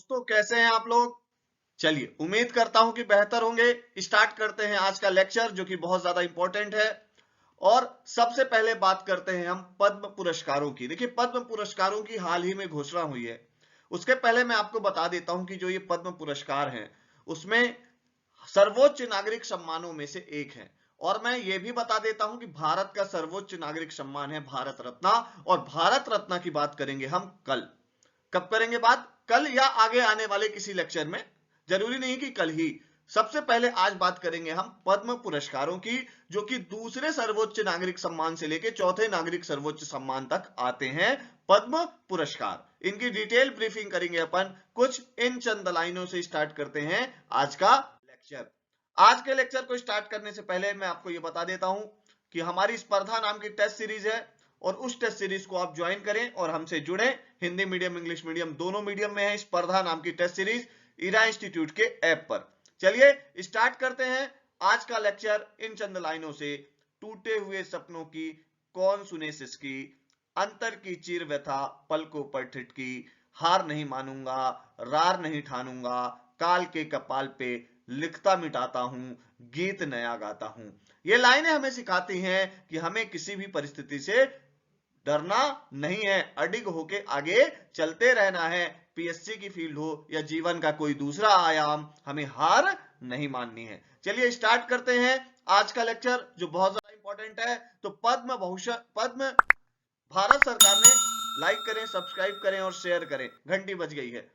दोस्तों कैसे हैं आप लोग। चलिए उम्मीद करता हूं कि बेहतर होंगे। स्टार्ट करते हैं आज का लेक्चर जो कि बहुत ज्यादा इंपॉर्टेंट है। और सबसे पहले बात करते हैं हम पद्म पुरस्कारों की। देखिए पद्म पुरस्कारों की हाल ही में घोषणा हुई है। उसके पहले मैं आपको बता देता हूं कि जो ये पद्म पुरस्कार हैं उसमें सर्वोच्च नागरिक सम्मानों में से एक है। और मैं ये भी बता देता हूं कि भारत का सर्वोच्च नागरिक सम्मान है भारत रत्न। और भारत रत्न की बात करेंगे हम कल। कब करेंगे बात? कल या आगे आने वाले किसी लेक्चर में, जरूरी नहीं कि कल ही। सबसे पहले आज बात करेंगे हम पद्म पुरस्कारों की, जो कि दूसरे सर्वोच्च नागरिक सम्मान से लेकर चौथे नागरिक सर्वोच्च सम्मान तक आते हैं पद्म पुरस्कार। इनकी डिटेल ब्रीफिंग करेंगे अपन कुछ इन चंद लाइनों से। स्टार्ट करते हैं आज का लेक्चर। आज के लेक्चर को स्टार्ट करने से पहले मैं आपको यह बता देता हूं कि हमारी स्पर्धा नाम की टेस्ट सीरीज है और उस टेस्ट सीरीज को आप ज्वाइन करें और हमसे जुड़े। हिंदी मीडियम इंग्लिश मीडियम दोनों मीडियम में है स्पर्धा नाम की टेस्ट सीरीज इरा इंस्टीट्यूट के ऐप पर। चलिए स्टार्ट करते हैं आज का लेक्चर इन चंद लाइनों से। टूटे हुए सपनों की कौन सुने सिसकी, अंतर की चीर व्यथा पलकों पर ठिठकी, हार नहीं मानूंगा रार नहीं ठानूंगा, काल के कपाल पे लिखता मिटाता हूं, गीत नया गाता हूं। ये लाइनें हमें सिखाती हैं कि हमें किसी भी परिस्थिति से डरना नहीं है, अडिग होके आगे चलते रहना है। पीएससी की फील्ड हो या जीवन का कोई दूसरा आयाम, हमें हार नहीं माननी है। चलिए स्टार्ट करते हैं आज का लेक्चर जो बहुत ज्यादा इंपॉर्टेंट है। तो पद्म भारत सरकार ने, लाइक करें सब्सक्राइब करें और शेयर करें, घंटी बज गई है।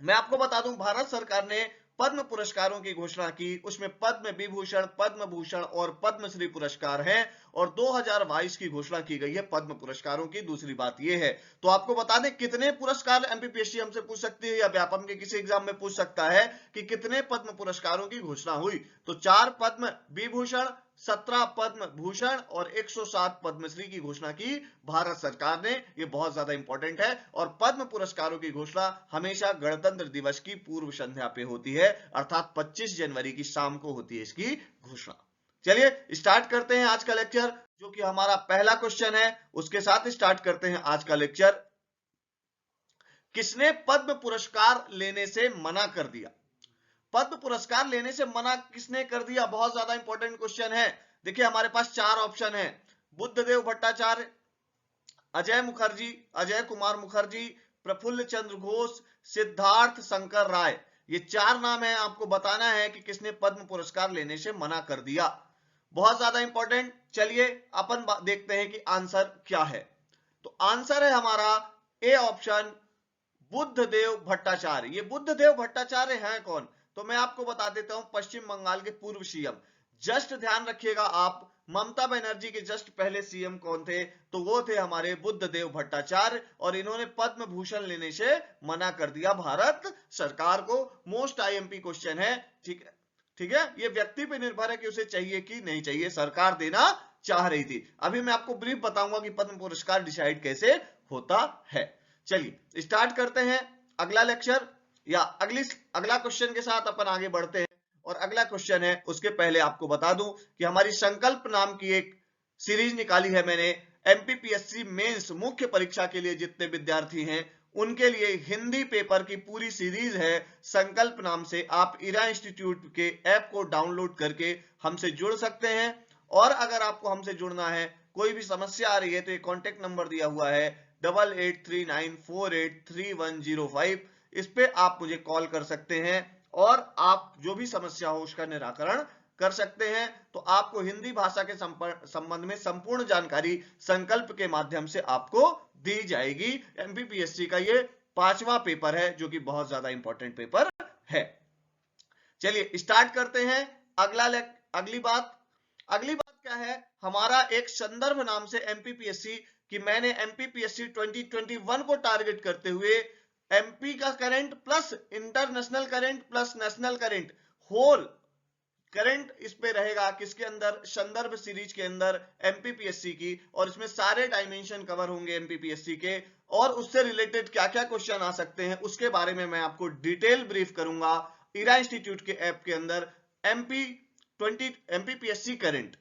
मैं आपको बता दूं भारत सरकार ने पद्म पुरस्कारों की घोषणा की। उसमें पद्म विभूषण, पद्म भूषण और पद्मश्री पुरस्कार हैं। और 2022 की घोषणा की गई है पद्म पुरस्कारों की। दूसरी बात यह है, तो आपको बता दें कितने पुरस्कार एमपीपीएससी हमसे पूछ सकती है या व्यापम के किसी एग्जाम में पूछ सकता है कि कितने पद्म पुरस्कारों की घोषणा हुई। तो 4 पद्म विभूषण, 17 पद्म भूषण और 107 पद्मश्री की घोषणा की भारत सरकार ने। यह बहुत ज्यादा इंपॉर्टेंट है। और पद्म पुरस्कारों की घोषणा हमेशा गणतंत्र दिवस की पूर्व संध्या पे होती है, अर्थात 25 जनवरी की शाम को होती है इसकी घोषणा। चलिए स्टार्ट करते हैं आज का लेक्चर जो कि हमारा पहला क्वेश्चन है। उसके साथ स्टार्ट करते हैं आज का लेक्चर। किसने पद्म पुरस्कार लेने से मना कर दिया? पद्म पुरस्कार लेने से मना किसने कर दिया? बहुत ज्यादा इंपॉर्टेंट क्वेश्चन है। देखिए हमारे पास 4 ऑप्शन है। बुद्धदेव भट्टाचार्य, अजय कुमार मुखर्जी, प्रफुल्ल चंद्र घोष, सिद्धार्थ शंकर राय। ये 4 नाम है। आपको बताना है कि किसने पद्म पुरस्कार लेने से मना कर दिया। बहुत ज्यादा इंपॉर्टेंट। चलिए अपन देखते हैं कि आंसर क्या है। तो आंसर है हमारा ए ऑप्शन, बुद्धदेव भट्टाचार्य। ये बुद्धदेव भट्टाचार्य हैं कौन? तो मैं आपको बता देता हूं, पश्चिम बंगाल के पूर्व सीएम। जस्ट ध्यान रखिएगा आप, ममता बनर्जी के जस्ट पहले सीएम कौन थे? तो वो थे हमारे बुद्धदेव भट्टाचार्य। और इन्होंने पद्म भूषण लेने से मना कर दिया भारत सरकार को। मोस्ट आईएमपी क्वेश्चन है। ठीक है, ये व्यक्ति पे निर्भर है कि उसे चाहिए कि नहीं चाहिए। सरकार देना चाह रही थी। अभी मैं आपको ब्रीफ बताऊंगा कि पद्म पुरस्कार डिसाइड कैसे होता है। चलिए स्टार्ट करते हैं अगला लेक्चर या अगला क्वेश्चन के साथ अपन आगे बढ़ते हैं। और अगला क्वेश्चन है, उसके पहले आपको बता दूं कि हमारी संकल्प नाम की एक सीरीज निकाली है मैंने। एमपीपीएससी मेंस मुख्य परीक्षा के लिए जितने विद्यार्थी हैं उनके लिए हिंदी पेपर की पूरी सीरीज है संकल्प नाम से। आप इरा इंस्टीट्यूट के ऐप को डाउनलोड करके हमसे जुड़ सकते हैं। और अगर आपको हमसे जुड़ना है, कोई भी समस्या आ रही है, तो ये कॉन्टेक्ट नंबर दिया हुआ है 8839483105। इस पे आप मुझे कॉल कर सकते हैं और आप जो भी समस्या हो उसका निराकरण कर सकते हैं। तो आपको हिंदी भाषा के संबंध में संपूर्ण जानकारी संकल्प के माध्यम से आपको दी जाएगी। एमपीपीएससी का ये 5वां पेपर है जो कि बहुत ज्यादा इंपॉर्टेंट पेपर है। चलिए स्टार्ट करते हैं अगली बात क्या है? हमारा एक संदर्भ नाम से एमपीपीएससी कि मैंने एमपीपीएससी 2021 को टारगेट करते हुए एमपी का current plus international current plus national current, whole current इस पे रहेगा। किसके अंदर? संदर्भ सीरीज के अंदर एमपीपीएससी की। और इसमें सारे डायमेंशन कवर होंगे एमपीपीएससी के। और उससे रिलेटेड क्या क्या क्वेश्चन आ सकते हैं उसके बारे में मैं आपको डिटेल ब्रीफ करूंगा इरा इंस्टीट्यूट के ऐप के अंदर। एमपीपीएससी करंट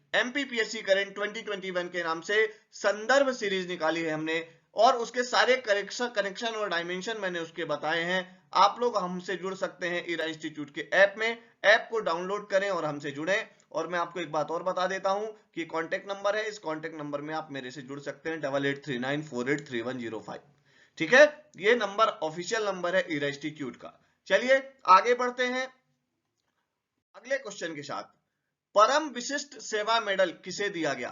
2021 के नाम से संदर्भ सीरीज निकाली है हमने। और उसके सारे कनेक्शन और डायमेंशन मैंने उसके बताए हैं। आप लोग हमसे जुड़ सकते हैं इरा इंस्टीट्यूट के ऐप में। ऐप को डाउनलोड करें और हमसे जुड़ें। और मैं आपको एक बात और बता देता हूं कि कॉन्टेक्ट नंबर है, इस कॉन्टेक्ट नंबर में आप मेरे से जुड़ सकते हैं 8839483105। ठीक है, ये नंबर ऑफिशियल नंबर है इरा इंस्टीट्यूट का। चलिए आगे बढ़ते हैं अगले क्वेश्चन के साथ। परम विशिष्ट सेवा मेडल किसे दिया गया?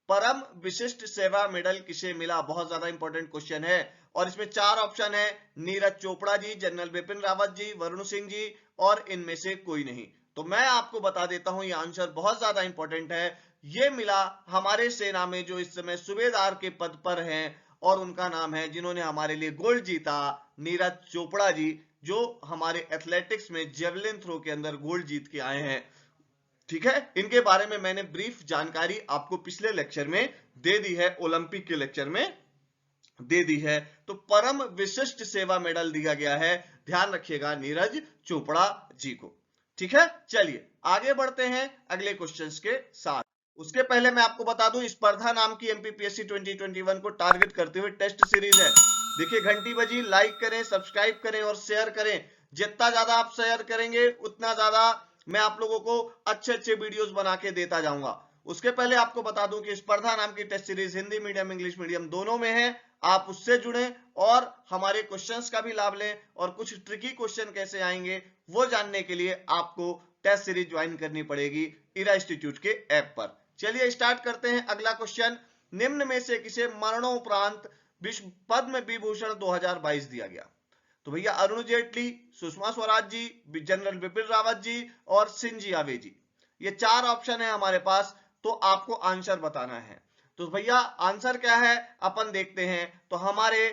परम विशिष्ट सेवा मेडल किसे मिला? बहुत ज्यादा इंपॉर्टेंट क्वेश्चन है और इसमें 4 ऑप्शन है। नीरज चोपड़ा जी, जनरल बिपिन रावत जी, वरुण सिंह जी और इनमें से कोई नहीं। तो मैं आपको बता देता हूं, ये आंसर बहुत ज्यादा इंपॉर्टेंट है। ये मिला हमारे सेना में जो इस समय सूबेदार के पद पर हैं और उनका नाम है, जिन्होंने हमारे लिए गोल्ड जीता, नीरज चोपड़ा जी, जो हमारे एथलेटिक्स में जेवलिन थ्रो के अंदर गोल्ड जीत के आए हैं। ठीक है, इनके बारे में मैंने ब्रीफ जानकारी आपको पिछले लेक्चर में दे दी है, ओलंपिक के लेक्चर में दे दी है। तो परम विशिष्ट सेवा मेडल दिया गया है, ध्यान रखिएगा, नीरज चोपड़ा जी को। ठीक है, चलिए आगे बढ़ते हैं अगले क्वेश्चंस के साथ। उसके पहले मैं आपको बता दूं, स्पर्धा नाम की एमपीपीएससी 2021 को टारगेट करते हुए टेस्ट सीरीज है। देखिए घंटी बजी, लाइक करें, सब्सक्राइब करें और शेयर करें। जितना ज्यादा आप शेयर करेंगे उतना ज्यादा मैं आप लोगों को अच्छे अच्छे वीडियोस बना के देता जाऊंगा। उसके पहले आपको बता दूं कि स्पर्धा नाम की test series Hindi medium English medium दोनों में है। आप उससे जुड़ें और हमारे क्वेश्चंस का भी लाभ लें और कुछ ट्रिकी क्वेश्चन कैसे आएंगे वो जानने के लिए आपको टेस्ट सीरीज ज्वाइन करनी पड़ेगी इरा इंस्टीट्यूट के ऐप पर। चलिए स्टार्ट करते हैं अगला क्वेश्चन। निम्न में से किसे मरणोपरांत विश्व पद्म विभूषण 2022 दिया गया? तो भैया अरुण जेटली, सुषमा स्वराज जी, जनरल बिपिन रावत जी और सिंजी आवे जी, ये 4 ऑप्शन है हमारे पास। तो आपको आंसर बताना है। तो भैया आंसर क्या है अपन देखते हैं। तो हमारे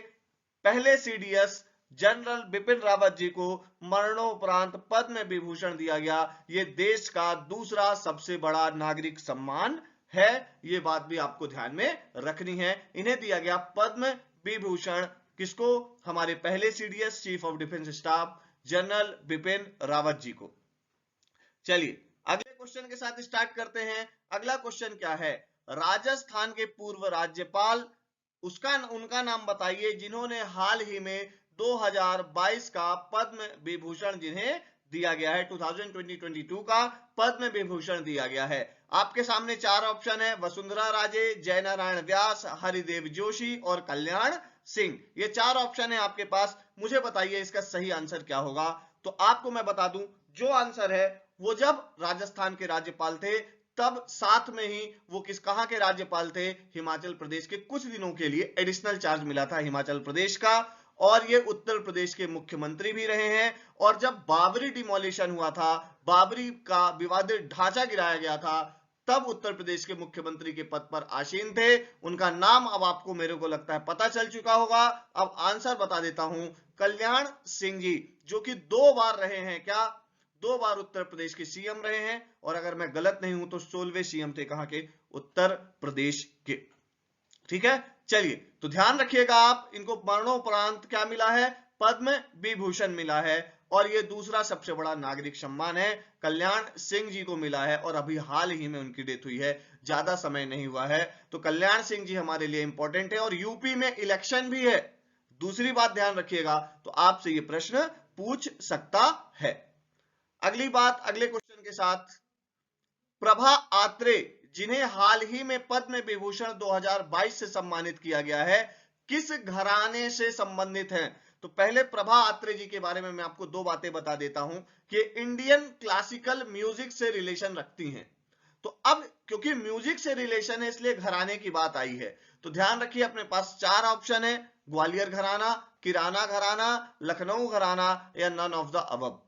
पहले सीडीएस जनरल बिपिन रावत जी को मरणोपरांत पद्म विभूषण दिया गया। ये देश का दूसरा सबसे बड़ा नागरिक सम्मान है, ये बात भी आपको ध्यान में रखनी है। इन्हें दिया गया पद्म विभूषण, किसको? हमारे पहले CDS chief of defence staff general Bipin Rawat ji को। चलिए अगले क्वेश्चन के साथ स्टार्ट करते हैं। अगला क्वेश्चन क्या है? राजस्थान के पूर्व राज्यपाल उनका नाम बताइए जिन्होंने हाल ही में 2022 का पद्म विभूषण जिन्हें दिया गया है, 2022 का पद्म विभूषण दिया गया है। आपके सामने 4 ऑप्शन है, वसुंधरा राजे, जयनारायण व्यास, हरिदेव जोशी और कल्याण सिंह। ये 4 ऑप्शन है आपके पास। मुझे बताइए इसका सही आंसर क्या होगा। तो आपको मैं बता दूं, जो आंसर है वो जब राजस्थान के राज्यपाल थे तब साथ में ही वो कहां के राज्यपाल थे? हिमाचल प्रदेश के। कुछ दिनों के लिए एडिशनल चार्ज मिला था हिमाचल प्रदेश का और ये उत्तर प्रदेश के मुख्यमंत्री भी रहे हैं। और जब बाबरी डिमोलिशन हुआ था, बाबरी का विवादित ढांचा गिराया गया था, तब उत्तर प्रदेश के मुख्यमंत्री के पद पर आसीन थे। उनका नाम अब आपको मेरे को लगता है पता चल चुका होगा। अब आंसर बता देता हूं, कल्याण सिंह जी, जो कि 2 बार रहे हैं। क्या? 2 बार उत्तर प्रदेश के सीएम रहे हैं और अगर मैं गलत नहीं हूं तो 16वें सीएम थे कहां के? उत्तर प्रदेश के। ठीक है, चलिए तो ध्यान रखिएगा आप, इनको मरणोपरांत क्या मिला है? पद्म विभूषण मिला है और ये दूसरा सबसे बड़ा नागरिक सम्मान है, कल्याण सिंह जी को मिला है और अभी हाल ही में उनकी डेथ हुई है, ज्यादा समय नहीं हुआ है। तो कल्याण सिंह जी हमारे लिए इंपॉर्टेंट है और यूपी में इलेक्शन भी है। दूसरी बात ध्यान रखिएगा, तो आपसे ये प्रश्न पूछ सकता है। अगली बात अगले क्वेश्चन के साथ, प्रभा आत्रे जिन्हें हाल ही में पद्म विभूषण 2022 से सम्मानित किया गया है, किस घराने से संबंधित हैं? तो पहले प्रभा आत्रे जी के बारे में मैं आपको 2 बातें बता देता हूं कि इंडियन क्लासिकल म्यूजिक से रिलेशन रखती हैं। तो अब क्योंकि म्यूजिक से रिलेशन है इसलिए घराने की बात आई है। तो ध्यान रखिए, अपने पास 4 ऑप्शन है, ग्वालियर घराना, किराना घराना, लखनऊ घराना या नन ऑफ द अबव।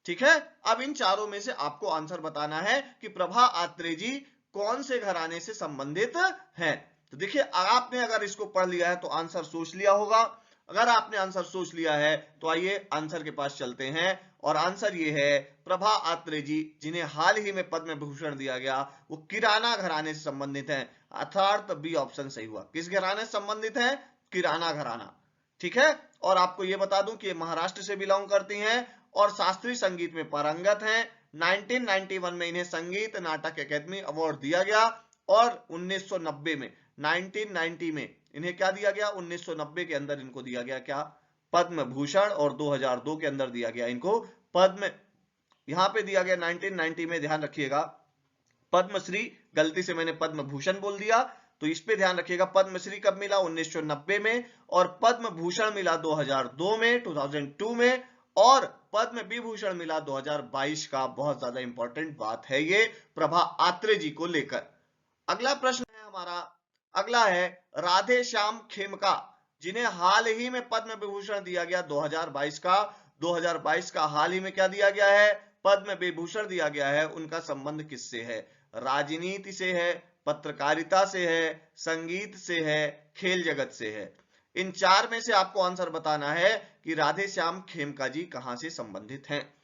ठीक है, अब इन चारों में से आपको आंसर बताना है कि प्रभा आत्रे जी कौन से घराने से संबंधित हैं। तो देखिए, आपने अगर इसको पढ़ लिया है तो आंसर सोच लिया होगा। अगर आपने आंसर सोच लिया है तो आइए आंसर के पास चलते हैं और आंसर ये है, प्रभा आत्रे जी जिन्हें हाल ही में पद्म विभूषण दिया गया वो किराना घराने से संबंधित हैं। अर्थात बी ऑप्शन सही हुआ। किस घराने से संबंधित है? किराना घराना। ठीक है, और आपको ये बता दूं कि ये महाराष्ट्र से बिलोंग करती हैं और शास्त्रीय संगीत में पारंगत हैं। 1991 में इन्हें संगीत नाटक अकादमी अवार्ड दिया गया और 1990 में 1990 में इन्हें क्या दिया गया 1990 के अंदर इनको दिया गया क्या पद्म भूषण, और 2002 के अंदर दिया गया इनको पद्म, यहां पे दिया गया 1990 में, ध्यान रखिएगा पद्मश्री, गलती से मैंने पद्म भूषण बोल दिया तो इस पे ध्यान रखिएगा। पद्मश्री कब मिला 1990 में, और पद्म भूषण मिला 2002 में 2002 में, और पद्म विभूषण मिला 2022 का। बहुत ज्यादा इंपॉर्टेंट बात है ये प्रभा अत्रे जी को लेकर। अगला प्रश्न है हमारा, अगला है राधे श्याम खेमका, जिन्हें हाल ही में पद्म विभूषण दिया गया 2022 का। 2022 का हाल ही में क्या दिया गया है पद्म विभूषण दिया गया है, उनका संबंध किससे है? राजनीति से है, पत्रकारिता से है, संगीत से है, खेल जगत से है। इन चार में से आपको आंसर बताना है कि राधे श्याम खेमका जी कहां से संबंधित हैं।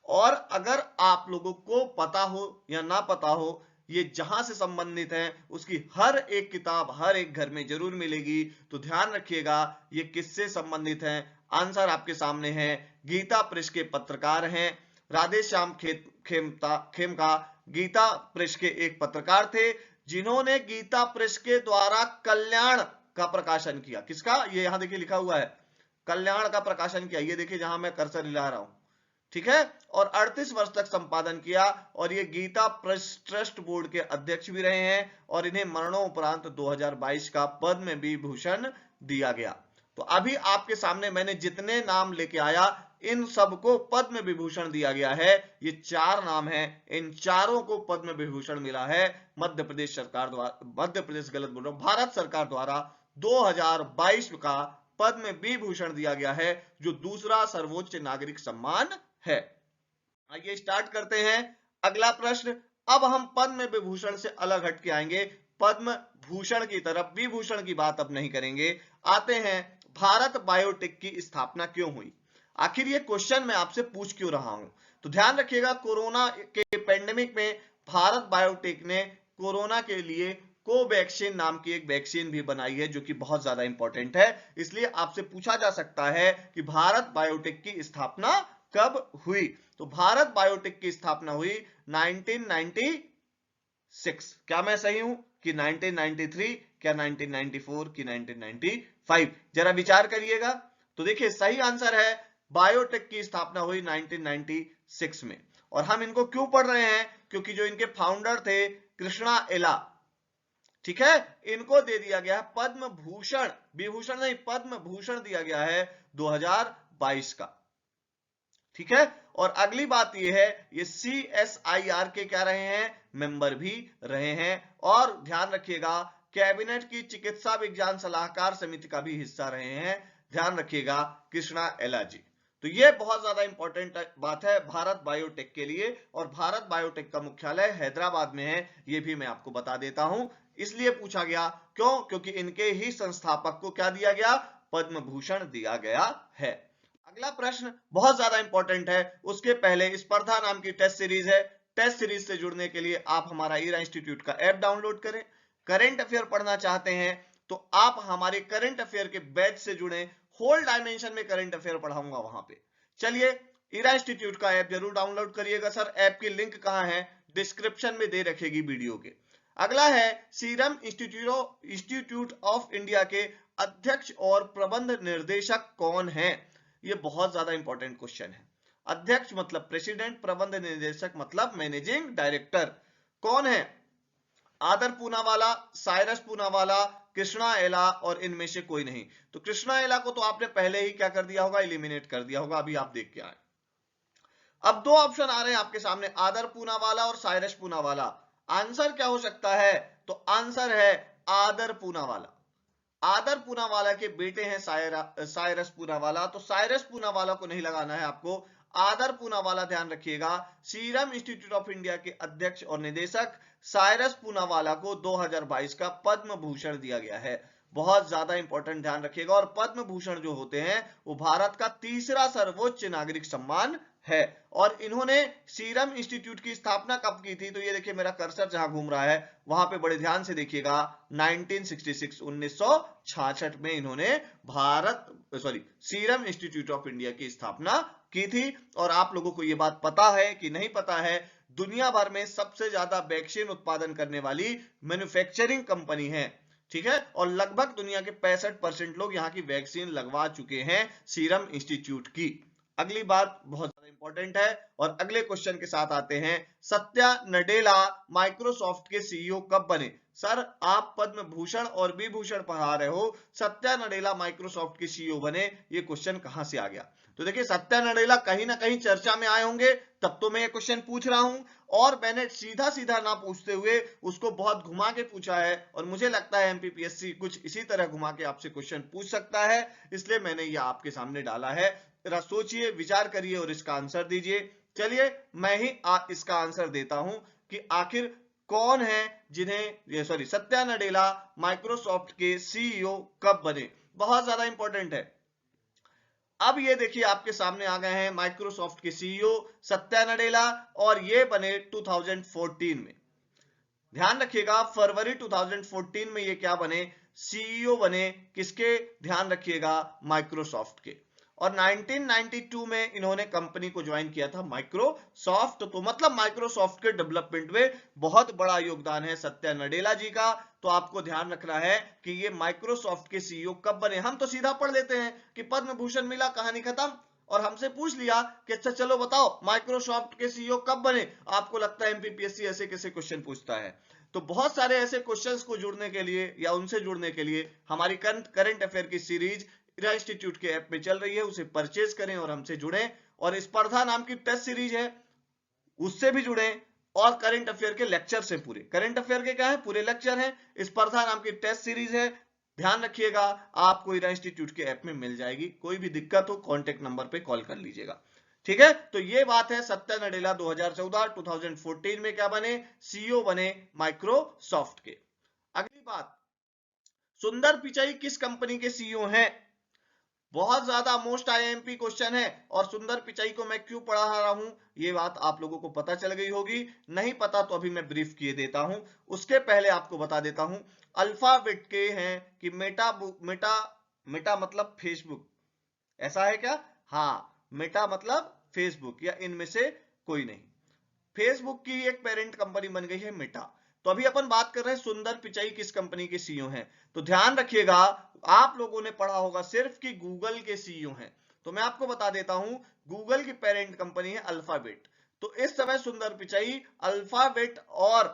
और अगर आप लोगों को पता हो या ना पता हो, ये जहां से संबंधित है उसकी हर एक किताब हर एक घर में जरूर मिलेगी, तो ध्यान रखिएगा ये किससे संबंधित है। आंसर आपके सामने है, गीता प्रेस के पत्रकार हैं राधे श्याम खेमका। गीता प्रेस के एक पत्रकार थे जिन्होंने गीता प्रेस के द्वारा कल्याण का प्रकाशन किया। किसका? ये यहां देखिए लिखा हुआ है, कल्याण का प्रकाशन किया। ये देखिए जहां मैं कर्सर हिला रहा हूं, ठीक है। और 38 वर्ष तक संपादन किया, और ये गीता प्रेस ट्रस्ट बोर्ड के अध्यक्ष भी रहे हैं, और इन्हें मरणोपरांत 2022 का पद्म विभूषण दिया गया। तो अभी आपके सामने मैंने जितने नाम लेके आया इन सबको पद्म विभूषण दिया गया है। ये चार नाम हैं, इन चारों को पद्म विभूषण मिला है मध्य प्रदेश सरकार द्वारा, मध्य प्रदेश गलत बोल रहा हूं, भारत सरकार द्वारा 2022 का पद्म विभूषण दिया गया है, जो दूसरा सर्वोच्च नागरिक सम्मान है। आइए स्टार्ट करते हैं अगला प्रश्न। अब हम पद्म विभूषण से अलग हट के आएंगे, पद्म भूषण की तरफ, विभूषण की बात अब नहीं करेंगे। आते हैं भारत बायोटेक की स्थापना क्यों हुई? आखिर ये क्वेश्चन मैं आपसे पूछ क्यों रहा हूं? तो ध्यान रखिएगा, कोरोना के पेंडेमिक में भारत बायोटेक ने कोरोना के लिए कोवैक्सीन नाम की एक वैक्सीन भी बनाई है, जो कि बहुत ज्यादा इंपॉर्टेंट है। इसलिए आपसे पूछा जा सकता है कि भारत बायोटेक की स्थापना कब हुई? तो भारत बायोटेक की स्थापना हुई 1996। क्या मैं सही हूं कि 1993, क्या 1994 की 1995? जरा विचार करिएगा। तो देखिए सही आंसर है, बायोटेक की स्थापना हुई 1996 में। और हम इनको क्यों पढ़ रहे हैं? क्योंकि जो इनके फाउंडर थे कृष्णा एला, ठीक है, इनको दे दिया गया पद्म भूषण, विभूषण नहीं पद्म भूषण दिया गया है 2022 का, ठीक है। और अगली बात यह है, ये CSIR के क्या रहे हैं? मेंबर भी रहे हैं। और ध्यान रखिएगा, कैबिनेट की चिकित्सा विज्ञान सलाहकार समिति का भी हिस्सा रहे हैं। ध्यान रखिएगा कृष्णा एला जी। तो ये बहुत ज्यादा इंपॉर्टेंट बात है भारत बायोटेक के लिए, और भारत बायोटेक का मुख्यालय हैदराबाद में है, ये भी मैं आपको बता देता हूं। इसलिए पूछा गया, क्यों? क्योंकि इनके ही संस्थापक को क्या दिया गया? पद्म भूषण दिया गया है। अगला प्रश्न बहुत ज्यादा इंपॉर्टेंट है, उसके पहले स्पर्धा नाम की टेस्ट सीरीज है। टेस्ट सीरीज से जुड़ने के लिए आप हमारा ईरा इंस्टीट्यूट का ऐप डाउनलोड करें। करंट अफेयर पढ़ना चाहते हैं तो आप हमारे करंट अफेयर के बैच से जुड़े, होल डायमेंशन में करंट अफेयर पढ़ाऊंगा वहां पे। चलिए ईरा इंस्टीट्यूट का ऐप जरूर डाउनलोड करिएगा। सर ऐप की लिंक कहां है? डिस्क्रिप्शन में दे रखेगी वीडियो के। अगला है सीरम इंस्टीट्यूट ऑफ इंडिया के अध्यक्ष और प्रबंध निर्देशक कौन है? ये बहुत ज्यादा इंपॉर्टेंट क्वेश्चन है। अध्यक्ष मतलब प्रेसिडेंट, प्रबंध निर्देशक मतलब मैनेजिंग डायरेक्टर। कौन है? आदर पूनावाला, साइरस पूनावाला, कृष्णा एला, और इनमें से कोई नहीं। तो कृष्णा एला को तो आपने पहले ही क्या कर दिया होगा? एलिमिनेट कर दिया होगा, अभी आप देख के आए। अब दो ऑप्शन आ रहे हैं आपके सामने, आदर पूनावाला और साइरस पूनावाला। आंसर क्या हो सकता है? तो आंसर है आदर पूनावाला। आदर पूनावाला के बेटे हैं साइरस पूनावाला, तो साइरस पूनावाला को नहीं लगाना है आपको, आदर पूनावाला ध्यान रखिएगा। सीरम इंस्टीट्यूट ऑफ इंडिया के अध्यक्ष और निदेशक साइरस पूनावाला को 2022 का पद्म भूषण दिया गया है। बहुत ज्यादा इंपॉर्टेंट, ध्यान रखिएगा। और पद्म भूषण जो होते हैं वो भारत का तीसरा सर्वोच्च नागरिक सम्मान है। और इन्होंने सीरम इंस्टीट्यूट की स्थापना कब की थी? तो ये देखिए मेरा कर्सर जहां घूम रहा है वहां पे बड़े ध्यान से देखिएगा, 1966 में इन्होंने सीरम इंस्टीट्यूट ऑफ इंडिया की स्थापना की थी। और आप लोगों को यह बात पता है कि नहीं पता है, दुनिया भर में सबसे ज्यादा वैक्सीन उत्पादन करने वाली मैन्युफैक्चरिंग कंपनी है, ठीक है, और लगभग दुनिया के 65% लोग यहाँ की वैक्सीन लगवा चुके हैं सीरम इंस्टीट्यूट की। अगली बात बहुत ज्यादा इंपॉर्टेंट है और अगले क्वेश्चन के साथ आते हैं। सत्या नडेला माइक्रोसॉफ्ट के सीईओ कब बने? सर आप पद्म भूषण और विभूषण पढ़ा रहे हो, सत्या नडेला माइक्रोसॉफ्ट के सीईओ बने, ये क्वेश्चन कहां से आ गया? तो देखिए सत्या नडेला कहीं ना कहीं चर्चा में आए होंगे, तब तो मैं ये क्वेश्चन पूछ रहा हूं, और मैंने सीधा सीधा ना पूछते हुए उसको बहुत घुमा के पूछा है, और मुझे लगता है एमपीपीएससी कुछ इसी तरह घुमा के आपसे क्वेश्चन पूछ सकता है, इसलिए मैंने ये आपके सामने डाला है। जरा सोचिए, विचार करिए और इसका आंसर दीजिए। चलिए मैं ही इसका आंसर देता हूं कि आखिर कौन है जिन्हें सत्या नडेला माइक्रोसॉफ्ट के सीईओ कब बने। बहुत ज्यादा इंपॉर्टेंट है। अब ये देखिए आपके सामने आ गए हैं माइक्रोसॉफ्ट के सीईओ सत्या नडेला, और ये बने 2014 में। ध्यान रखिएगा फरवरी 2014 में ये क्या बने? सीईओ बने। किसके? ध्यान रखिएगा माइक्रोसॉफ्ट के। और 1992 में इन्होंने कंपनी को ज्वाइन किया था माइक्रोसॉफ्ट, तो मतलब माइक्रोसॉफ्ट के डेवलपमेंट में बहुत बड़ा योगदान है सत्या नडेला जी का। तो आपको ध्यान रखना है कि ये माइक्रोसॉफ्ट के सीईओ कब बने। हम तो सीधा पढ़ लेते हैं कि पद्म भूषण मिला, कहानी खत्म, और हमसे पूछ लिया कि अच्छा चलो बताओ माइक्रोसॉफ्ट के सीईओ कब बने। आपको लगता है एमपीपीएससी ऐसे कैसे क्वेश्चन पूछता है? तो बहुत सारे ऐसे क्वेश्चंस को जुड़ने के लिए या उनसे जुड़ने के लिए हमारी करंट अफेयर की सीरीज इरा इंस्टीट्यूट के ऐप में चल रही है, उसे परचेज करें और हमसे जुड़ें। और स्पर्धा नाम की टेस्ट सीरीज है, उससे भी जुड़ें। और करंट अफेयर के लेक्चर से, पूरे करंट अफेयर के क्या है, पूरे लेक्चर हैं। स्पर्धा नाम की टेस्ट सीरीज है, ध्यान रखिएगा आपको इरा इंस्टीट्यूट के ऐप में मिल जाएगी। कोई भी दिक्कत हो कॉन्टेक्ट नंबर पे कॉल कर लीजिएगा। ठीक है, तो ये बात है सत्या नडेला 2014 में क्या बने? सीईओ बने माइक्रोसॉफ्ट के। अगली बात, सुंदर पिचाई किस कंपनी के सीईओ हैं? बहुत ज्यादा मोस्ट आईएमपी क्वेश्चन है, और सुंदर पिचाई को मैं क्यों पढ़ा रहा हूं ये बात आप लोगों को पता चल गई होगी। नहीं पता तो अभी मैं ब्रीफ किए देता हूं। उसके पहले आपको बता देता हूं, अल्फाबेट के हैं कि मेटा मेटा मेटा मतलब फेसबुक, ऐसा है क्या? हाँ, मेटा मतलब फेसबुक, या इनमें से कोई नहीं। फेसबुक की एक पेरेंट कंपनी बन गई है मेटा। तो अभी अपन बात कर रहे हैं सुंदर पिचाई किस कंपनी के सीईओ हैं। तो ध्यान रखिएगा, आप लोगों ने पढ़ा होगा सिर्फ कि गूगल के सीईओ हैं। तो मैं आपको बता देता हूं, गूगल की पेरेंट कंपनी है अल्फाबेट। तो इस समय सुंदर पिचाई अल्फाबेट और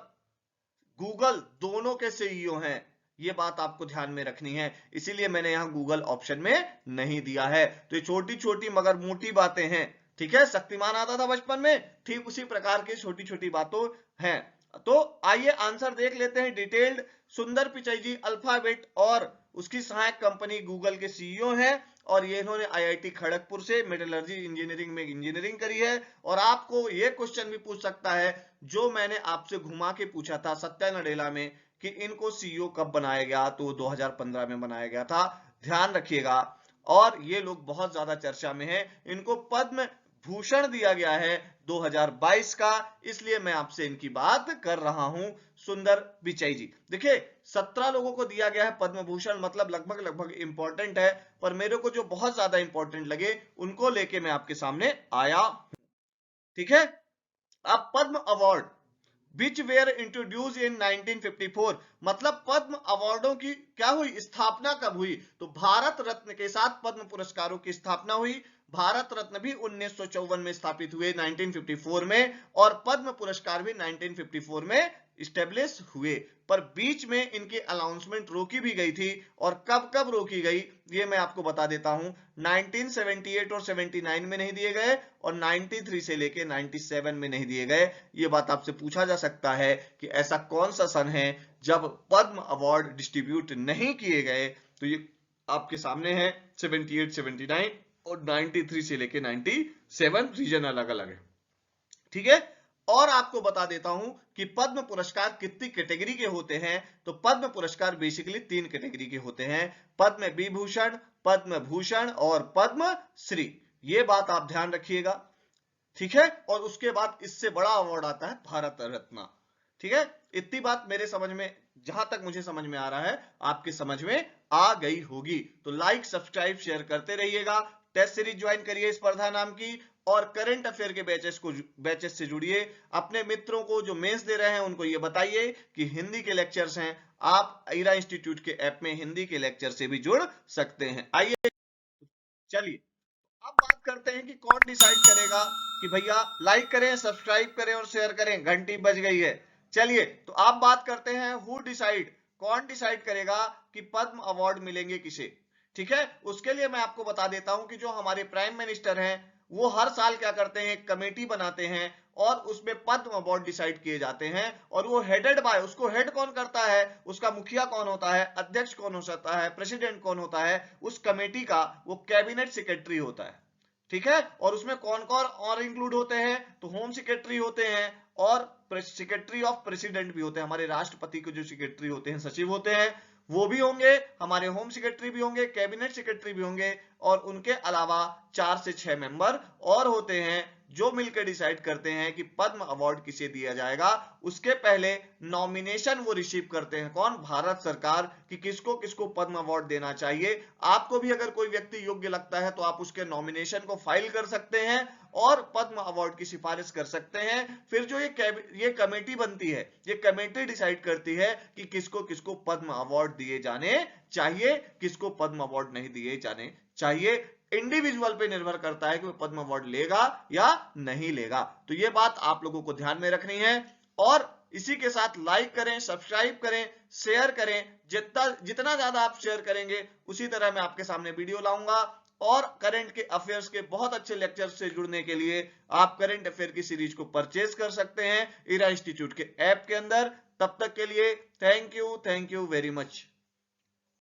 गूगल दोनों के सीईओ हैं। ये बात आपको ध्यान में रखनी है, इसीलिए मैंने यहां गूगल ऑप्शन में नहीं दिया है। तो ये छोटी छोटी मगर मोटी बातें हैं। ठीक है, शक्तिमान आता था बचपन में, ठीक उसी प्रकार की छोटी छोटी बातों हैं। तो आइए आंसर देख लेते हैं डिटेल्ड। सुंदर पिचाई जी अल्फाबेट और उसकी सहायक कंपनी गूगल के सीईओ हैं, और ये इन्होंने आईआईटी खड़गपुर से मेटलर्जी इंजीनियरिंग में इंजीनियरिंग करी है। और आपको ये क्वेश्चन भी पूछ सकता है जो मैंने आपसे घुमा के पूछा था सत्या नडेला में, कि इनको सीईओ कब बनाया गया? तो 2015 में बनाया गया था, ध्यान रखिएगा। और ये लोग बहुत ज्यादा चर्चा में हैं, इनको पद्म भूषण दिया गया है 2022 का, इसलिए मैं आपसे इनकी बात कर रहा हूं। सुंदर पिचाई जी, देखिए 17 लोगों को दिया गया है पद्म भूषण, मतलब लगभग लगभग इंपॉर्टेंट है, पर मेरे को जो बहुत ज्यादा इंपॉर्टेंट लगे उनको लेके मैं आपके सामने आया। ठीक है, अब Padma award which were introduced in 1954, मतलब पद्म अवार्डों की क्या हुई, स्थापना कब हुई? तो भारत रत्न के साथ पद्म पुरस्कारों की स्थापना हुई। भारत रत्न भी 1954 में स्थापित हुए 1954 में, और पद्म पुरस्कार भी 1954 में स्टेब्लिश हुए। पर बीच में इनकी अनाउंसमेंट रोकी भी गई थी, और कब कब रोकी गई ये मैं आपको बता देता हूं। 1978 और 79 में नहीं दिए गए, और 93 से लेके 97 में नहीं दिए गए। ये बात आपसे पूछा जा सकता है कि ऐसा कौन सा सन है जब पद्म अवार्ड डिस्ट्रीब्यूट नहीं किए गए। तो ये आपके सामने है 78, 79 और 93 से लेके 97, रीजन अलग अलग है। ठीक है, और आपको बता देता हूं कि पद्म पुरस्कार कितनी कैटेगरी के होते हैं। तो पद्म पुरस्कार बेसिकली 3 कैटेगरी के होते हैं, पद्म विभूषण, पद्म भूषण और पद्म श्री। ये बात आप ध्यान रखिएगा। ठीक है, और उसके बाद इससे बड़ा अवार्ड आता है भारत रत्न। ठीक है, इतनी बात मेरे समझ में, जहां तक मुझे समझ में आ रहा है आपके समझ में आ गई होगी। तो लाइक सब्सक्राइब शेयर करते रहिएगा टेस्ट सीरीज ज्वाइन करिए स्पर्धा नाम की, और करंट अफेयर के बैचेस से जुड़िए। अपने मित्रों को जो मेंस दे रहे हैं उनको ये बताइए कि हिंदी के लेक्चर्स हैं, आप ईरा इंस्टीट्यूट के ऐप में हिंदी के लेक्चर से भी जुड़ सकते हैं। आइए चलिए अब बात करते हैं कि कौन डिसाइड करेगा कि भैया लाइक करें, सब्सक्राइब करें और शेयर करें, घंटी बज गई है। चलिए तो आप बात करते हैं हु डिसाइड, कौन डिसाइड करेगा कि पद्म अवार्ड मिलेंगे किसे। ठीक है, उसके लिए मैं आपको बता देता हूं कि जो हमारे प्राइम मिनिस्टर हैं वो हर साल क्या करते हैं, एक कमेटी बनाते हैं और उसमें पद्म अवार्ड डिसाइड किए जाते हैं, और वो हेडेड बाय, उसको हेड कौन करता है, उसका मुखिया कौन होता है, अध्यक्ष कौन होता है, प्रेसिडेंट कौन होता है, उस कमेटी का वो कैबिनेट सेक्रेटरी होता है। ठीक है, और उसमें कौन कौन और इंक्लूड होते हैं, तो होम सेक्रेटरी होते हैं और सेक्रेटरी ऑफ प्रेसिडेंट भी होते हैं, हमारे राष्ट्रपति के जो सेक्रेटरी होते हैं, सचिव होते हैं, वो भी होंगे, हमारे होम सेक्रेटरी भी होंगे, कैबिनेट सेक्रेटरी भी होंगे, और उनके अलावा 4 से 6 मेंबर और होते हैं जो मिलकर डिसाइड करते हैं कि पद्म अवार्ड किसे दिया जाएगा। उसके पहले नॉमिनेशन वो रिसीव करते हैं, कौन, भारत सरकार, कि किसको किसको पद्म अवार्ड देना चाहिए। आपको भी अगर कोई व्यक्ति योग्य लगता है तो आप उसके नॉमिनेशन को फाइल कर सकते हैं और पद्म अवार्ड की सिफारिश कर सकते हैं। फिर जो ये कमेटी बनती है, ये कमेटी डिसाइड करती है कि किसको किसको पद्म अवार्ड दिए जाने चाहिए, किसको पद्म अवार्ड नहीं दिए जाने चाहिए। इंडिविजुअल पे निर्भर करता है कि वो पद्म अवार्ड लेगा या नहीं लेगा। तो ये बात आप लोगों को ध्यान में रखनी है, और इसी के साथ लाइक करें, सब्सक्राइब करें, शेयर करें। जितना ज्यादा आप शेयर करेंगे उसी तरह मैं आपके सामने वीडियो लाऊंगा। और करंट के अफेयर्स के बहुत अच्छे लेक्चर से जुड़ने के लिए आप करंट अफेयर की सीरीज को परचेज कर सकते हैं ईरा इंस्टीट्यूट के ऐप के अंदर। तब तक के लिए थैंक यू वेरी मच।